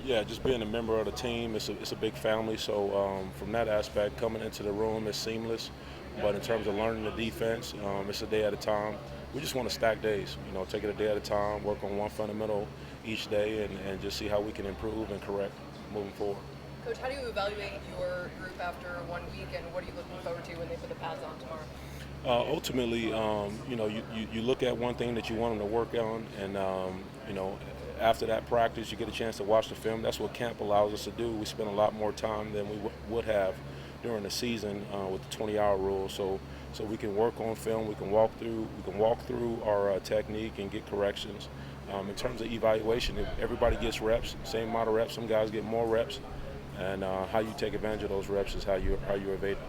Yeah, just being a member of the team, it's a big family. So from that aspect, coming into the room is seamless. But in terms of learning the defense, it's a day at a time. We just want to stack days. Take it a day at a time, work on one fundamental each day, and just see how we can improve and correct moving forward. Coach, how do you evaluate your group after 1 week, and what are you looking forward to when they put the pads on tomorrow? Ultimately, you look at one thing that you want them to work on, and after that practice, you get a chance to watch the film. That's what camp allows us to do. We spend a lot more time than we would have during the season with the 20-hour rule. So we can work on film. We can walk through our technique and get corrections. In terms of evaluation, if everybody gets reps, same amount of reps. Some guys get more reps, and how you take advantage of those reps is how you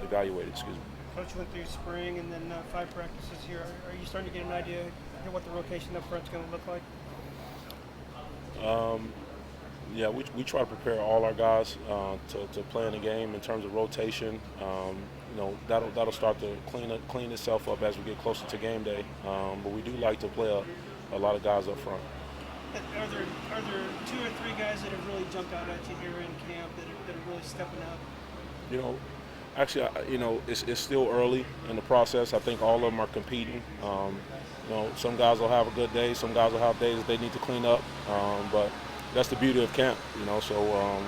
evaluate. Excuse me. Coach went through spring and then 5 practices here. Are you starting to get an idea what the rotation up front's going to look like? Yeah, we try to prepare all our guys to play in the game in terms of rotation. That'll start to clean itself up as we get closer to game day. But we do like to play a lot of guys up front. Are there 2 or 3 guys that have really jumped out at you here in camp that are really stepping up? You know, Actually, it's still early in the process. I think all of them are competing. Some guys will have a good day. Some guys will have days that they need to clean up. But that's the beauty of camp. So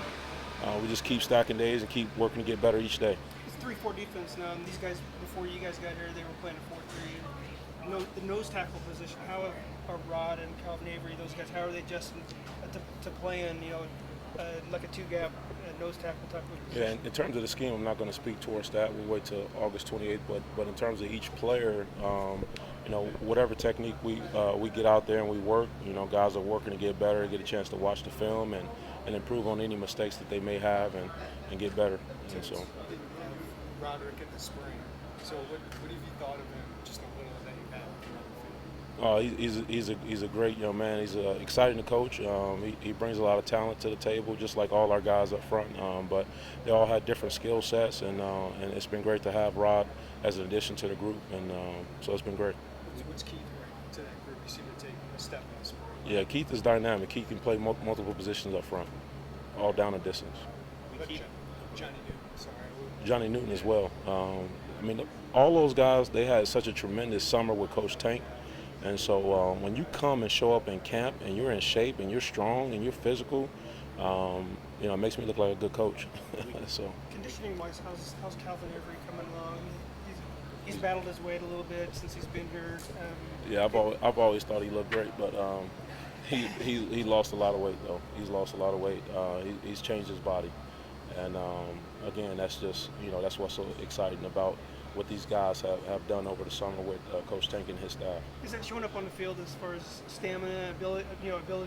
we just keep stacking days and keep working to get better each day. It's 3-4 defense now, and these guys, before you guys got here, they were playing a 4-3. The nose tackle position, how are Rod and Calvin Avery, those guys, how are they adjusting to playing, like a 2-gap nose tackle type of position? Yeah, in terms of the scheme, I'm not going to speak towards that. We'll wait till August 28th. But in terms of each player, whatever technique we get out there and we work, guys are working to get better, get a chance to watch the film and improve on any mistakes that they may have and get better. And so. Rodrick in the spring. So what have you thought of him, just a little that you had He's a great young man. He's exciting to coach. He brings a lot of talent to the table, just like all our guys up front. But they all had different skill sets, and it's been great to have Rod as an addition to the group, and so it's been great. What's Keith bringing to that group? You seem to take a step in the spring. Yeah, Keith is dynamic. Keith can play multiple positions up front, all down the distance. Johnny Newton, sorry. Johnny Newton as well. All those guys, they had such a tremendous summer with Coach Tank. And so when you come and show up in camp and you're in shape and you're strong and you're physical, it makes me look like a good coach. So Conditioning-wise, how's Calvin Avery coming along? He's battled his weight a little bit since he's been here. Yeah, I've always thought he looked great, but he lost a lot of weight though. He's lost a lot of weight. He's changed his body, and again, that's just that's what's so exciting about what these guys have done over the summer with Coach Tank and his staff. Is that showing up on the field as far as stamina, ability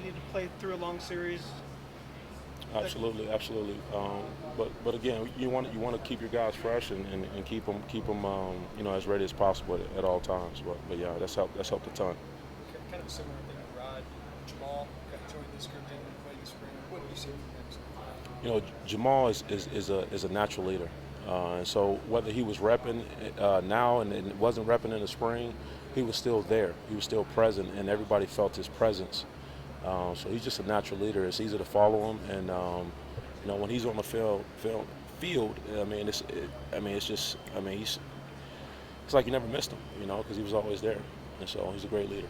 to play through a long series? Absolutely. But again, you want to keep your guys fresh and keep them as ready as possible at all times. But yeah, that's helped a ton. Kind of a similar thing with Rod. Jamal got joined this group, didn't play this spring. What do you see from him? Jamal is a natural leader. And so whether he was repping now and wasn't repping in the spring, he was still there. He was still present, and everybody felt his presence. So he's just a natural leader. It's easy to follow him, and when he's on the field, it's like you never missed him, because he was always there, and so he's a great leader.